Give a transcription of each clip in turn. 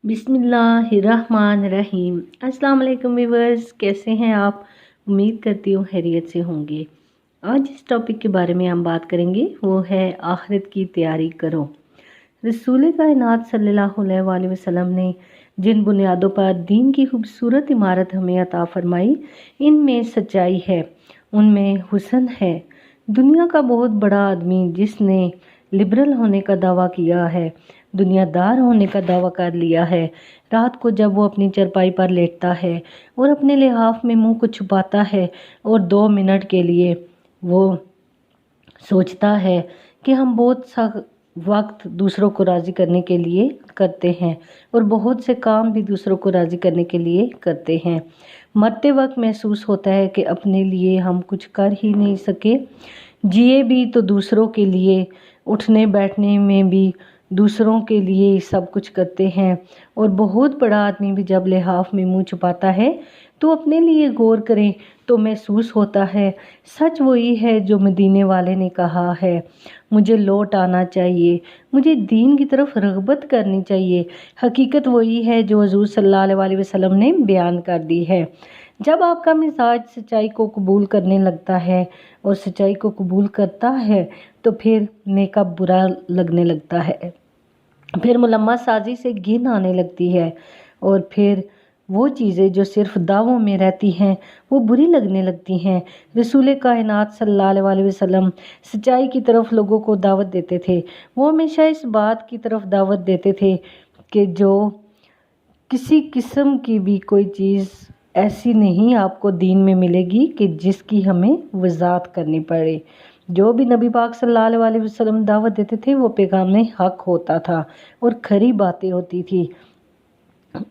बिस्मिल्लाहिर्रहमानिर्रहीम। अस्सलाम वालेकुम व्यूअर्स, कैसे हैं आप? उम्मीद करती हूँ खैरियत से होंगे। आज जिस टॉपिक के बारे में हम बात करेंगे वो है आखिरत की तैयारी करो। रसूल कायनात सल्लल्लाहु अलैहि वसल्लम ने जिन बुनियादों पर दीन की खूबसूरत इमारत हमें अता फरमाई, इनमें सच्चाई है, उनमें हुस्न है। दुनिया का बहुत बड़ा आदमी जिसने लिबरल होने का दावा किया है, दुनियादार होने का दावा कर लिया है, रात को जब वो अपनी चरपाई पर लेटता है और अपने लिहाफ में मुंह को छुपाता है और 2 मिनट के लिए वो सोचता है कि हम बहुत सा वक्त दूसरों को राज़ी करने के लिए करते हैं और बहुत से काम भी दूसरों को राज़ी करने के लिए करते हैं। मरते वक्त महसूस होता है कि अपने लिए हम कुछ कर ही नहीं सके, जिए भी तो दूसरों के लिए, उठने बैठने में भी दूसरों के लिए सब कुछ करते हैं। और बहुत बड़ा आदमी भी जब लिहाफ में मुंह छुपाता है तो अपने लिए गौर करें तो महसूस होता है सच वही है जो मदीने वाले ने कहा है, मुझे लौट आना चाहिए, मुझे दीन की तरफ रग़बत करनी चाहिए। हकीकत वही है जो हुज़ूर सल्लल्लाहु अलैहि वसल्लम ने बयान कर दी है। जब आपका मिजाज सच्चाई को कबूल करने लगता है और सच्चाई को कबूल करता है तो फिर मेकअप बुरा लगने लगता है, फिर मुलम्मा साजी से घिन आने लगती है और फिर वो चीज़ें जो सिर्फ दावों में रहती हैं वो बुरी लगने लगती हैं। रसूल कायनात सल्लल्लाहु अलैहि वसल्लम सच्चाई की तरफ लोगों को दावत देते थे। वो हमेशा इस बात की तरफ दावत देते थे कि जो किसी किस्म की भी कोई चीज़ ऐसी नहीं आपको दीन में मिलेगी कि जिसकी हमें वज़ाहत करनी पड़े। जो भी नबी पाक सल्लल्लाहु अलैहि वसल्लम दावत देते थे वो पैगाम हक होता था और खरी बातें होती थी।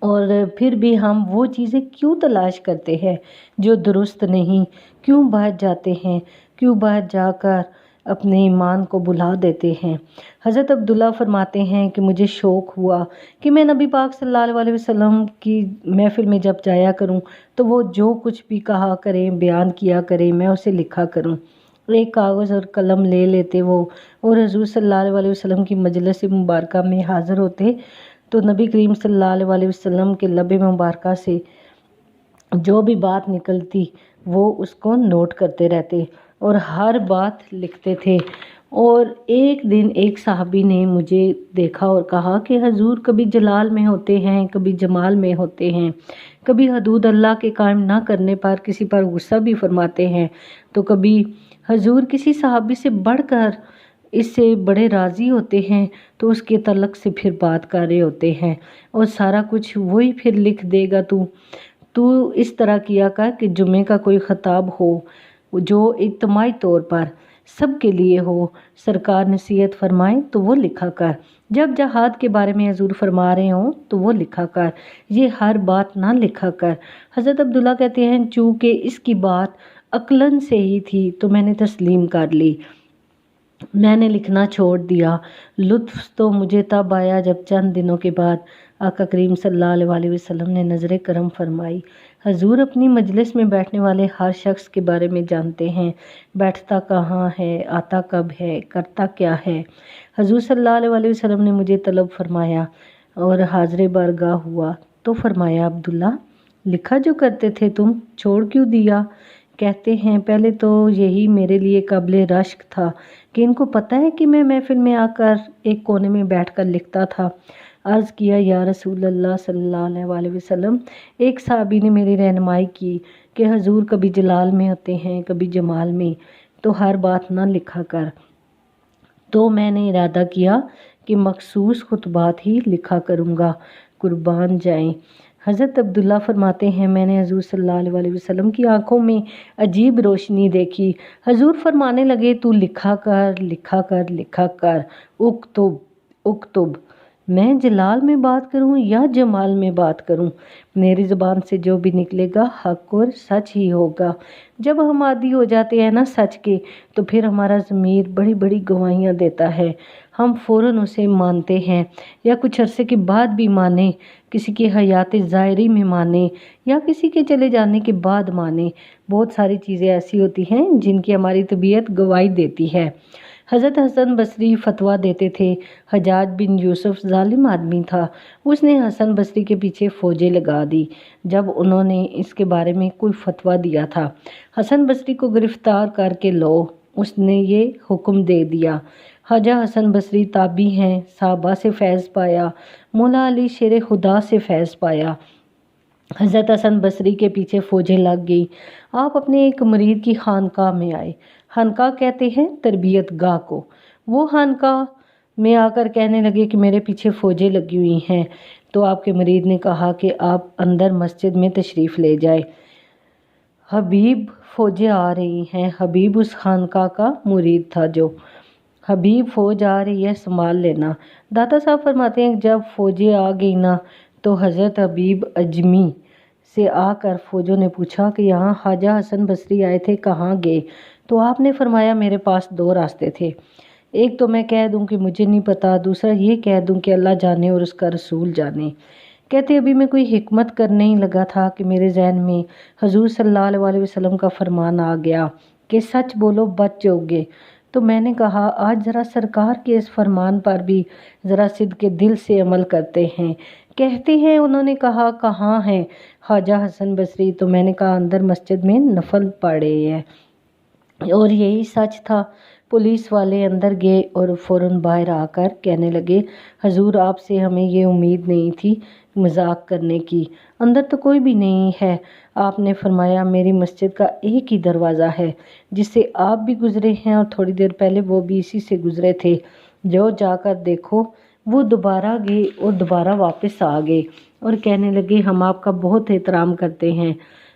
और फिर भी हम वो चीज़ें क्यों तलाश करते हैं जो दुरुस्त नहीं? क्यों बाहर जाते हैं? क्यों बाहर जाकर अपने ईमान को भुला देते हैं? हज़रत अब्दुल्ला फरमाते हैं कि मुझे शौक़ हुआ कि मैं नबी पाक सल्लल्लाहु अलैहि वसल्लम की महफ़िल में जब जाया करूं तो वो जो कुछ भी कहा करें, बयान किया करें, मैं उसे लिखा करूं। एक कागज़ और कलम ले लेते वो और हुज़ूर सल्लल्लाहु अलैहि वसल्लम की मजलिस मुबारका में हाज़िर होते तो नबी करीम सल्लल्लाहु अलैहि वसल्लम के लबे मुबारका से जो भी बात निकलती वो उसको नोट करते रहते और हर बात लिखते थे। और एक दिन एक साहबी ने मुझे देखा और कहा कि हुज़ूर कभी जलाल में होते हैं, कभी जमाल में होते हैं, कभी हदूद अल्लाह के कायम ना करने पर किसी पर गुस्सा भी फरमाते हैं, तो कभी हुज़ूर किसी साहबी से बढ़कर इससे बड़े राज़ी होते हैं तो उसके तलक से फिर बात कर रहे होते हैं और सारा कुछ वही फिर लिख देगा। तू इस तरह किया कर कि जुमे का कोई ख़ताब हो जो इज्तिमाई तौर पर सब के लिए हो, सरकार नसीहत फरमाएं तो वो लिखा कर, जब जहाद के बारे में हुज़ूर फरमा रहे हों तो वो लिखा कर, ये हर बात ना लिखा कर। हज़रत अब्दुल्ला कहते हैं चूँकि इसकी बात अक्लन से ही थी तो मैंने तस्लीम कर ली, मैंने लिखना छोड़ दिया। लुत्फ़ तो मुझे तब आया जब चंद दिनों के बाद आका करीम सल्लल्लाहु अलैहि वसल्लम ने नज़र करम फरमाई। हुज़ूर अपनी मजलिस में बैठने वाले हर शख्स के बारे में जानते हैं, बैठता कहाँ है, आता कब है, करता क्या है। हुज़ूर सल्लल्लाहु अलैहि वसल्लम ने मुझे तलब फरमाया और हाज़िर बारगाह हुआ तो फरमाया, अब्दुल्ला लिखा जो करते थे तुम छोड़ क्यों दिया? कहते हैं पहले तो यही मेरे लिए काबिल रश्क था कि इनको पता है कि मैं महफिल में आकर एक कोने में बैठकर लिखता था। अर्ज़ किया, या रसूल अल्लाह सल्लल्लाहु अलैहि वसल्लम, एक साहबी ने मेरी रहनुमाई की कि हुज़ूर कभी जलाल में होते हैं, कभी जमाल में, तो हर बात ना लिखा कर। तो मैंने इरादा किया कि मखसूस खुतबात ही लिखा करूँगा, कुर्बान जाएं। हज़रत अब्दुल्ला फरमाते हैं मैंने हुज़ूर सल्लल्लाहु अलैहि वसल्लम की आंखों में अजीब रोशनी देखी। हुज़ूर फरमाने लगे, तू लिखा कर, लिखा कर, लिखा कर, उक्तुब उक्तुब। मैं जलाल में बात करूं या जमाल में बात करूं, मेरी ज़ुबान से जो भी निकलेगा हक और सच ही होगा। जब हम आदी हो जाते हैं ना सच के तो फिर हमारा ज़मीर बड़ी बड़ी गवाहियाँ देता है, हम फ़ौरन उसे मानते हैं या कुछ अरसे के बाद भी माने, किसी के हयात ज़ाहिरी में माने या किसी के चले जाने के बाद माने। बहुत सारी चीज़ें ऐसी होती हैं जिनकी हमारी तबीयत गवाही देती है। حضرت حسن بصری فتویٰ دیتے تھے۔ حجاج بن یوسف ظالم آدمی تھا، اس نے حسن بصری کے پیچھے فوجیں لگا دی جب انہوں نے اس کے بارے میں کوئی فتویٰ دیا تھا۔ حسن بصری کو گرفتار کر کے لو، اس نے یہ حکم دے دیا۔ خواجہ حسن بصری تابعی ہیں، صحابہ سے فیض پایا، مولا علی شیر خدا سے فیض پایا۔ حضرت حسن بصری کے پیچھے فوجیں لگ گئی۔ آپ اپنے ایک مرید کی خانقاہ میں آئے۔ خانقاہ کہتے ہیں تربیت گاہ کو۔ وہ خانقاہ میں آ کر کہنے لگے کہ میرے پیچھے فوجیں لگی ہوئی ہیں، تو آپ کے مرید نے کہا کہ آپ اندر مسجد میں تشریف لے جائے، حبیب فوجیں آ رہی ہیں۔ حبیب اس خانقاہ کا مرید تھا جو حبیب فوج آ رہی ہے، سنبھال لینا۔ داتا صاحب فرماتے ہیں جب فوجیں آ گئی نا تو حضرت حبیب اجمی سے آ کر فوجوں نے پوچھا کہ یہاں خواجہ حسن بصری آئے تھے، کہاں گئے؟ تو آپ نے فرمایا میرے پاس دو راستے تھے، ایک تو میں کہہ دوں کہ مجھے نہیں پتا، دوسرا یہ کہہ دوں کہ اللہ جانے اور اس کا رسول جانے۔ کہتے ابھی میں کوئی حکمت کرنے ہی لگا تھا کہ میرے ذہن میں حضور صلی اللہ علیہ وسلم کا فرمان آ گیا کہ سچ بولو بچ جاؤ گے۔ تو میں نے کہا آج ذرا سرکار کے اس فرمان پر بھی ذرا صدق کے دل سے عمل کرتے ہیں۔ کہتے ہیں انہوں نے کہا کہاں ہیں خواجہ حسن بصری؟ تو میں نے کہا اندر مسجد میں نفل پڑھے ہیں، اور یہی سچ تھا۔ پولیس والے اندر گئے اور فوراً باہر آ کر کہنے لگے حضور آپ سے ہمیں یہ امید نہیں تھی مذاق کرنے کی، اندر تو کوئی بھی نہیں ہے۔ آپ نے فرمایا میری مسجد کا ایک ہی دروازہ ہے جس سے آپ بھی گزرے ہیں اور تھوڑی دیر پہلے وہ بھی اسی سے گزرے تھے، جو جا کر دیکھو۔ وہ دوبارہ گئے اور دوبارہ واپس آ گئے اور کہنے لگے ہم آپ کا بہت احترام کرتے ہیں،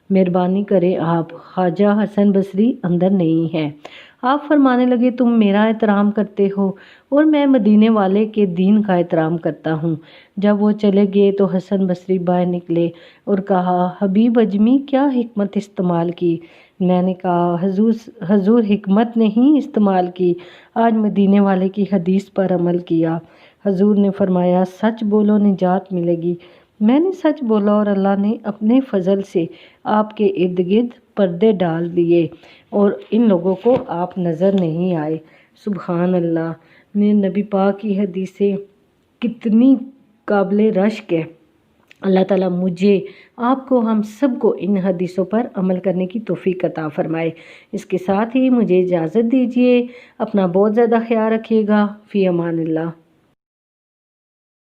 مہربانی کریں آپ، خواجہ حسن بصری اندر نہیں ہے۔ آپ فرمانے لگے تم میرا احترام کرتے ہو اور میں مدینے والے کے دین کا احترام کرتا ہوں۔ جب وہ چلے گئے تو حسن بصری باہر نکلے اور کہا حبیب اجمی کیا حکمت استعمال کی؟ میں نے کہا حضور حکمت نہیں استعمال کی، آج مدینے والے کی حدیث پر عمل کیا۔ حضور نے فرمایا سچ بولو نجات ملے گی۔ میں نے سچ بولا اور اللہ نے اپنے فضل سے آپ کے ارد گرد پردے ڈال دیے اور ان لوگوں کو آپ نظر نہیں آئے۔ سبحان اللہ، میرے نبی پاک کی حدیثیں کتنی قابل رشک ہے۔ اللہ تعالیٰ مجھے آپ کو ہم سب کو ان حدیثوں پر عمل کرنے کی توفیق عطا فرمائے۔ اس کے ساتھ ہی مجھے اجازت دیجیے، اپنا بہت زیادہ خیال رکھیے گا۔ فی امان اللہ۔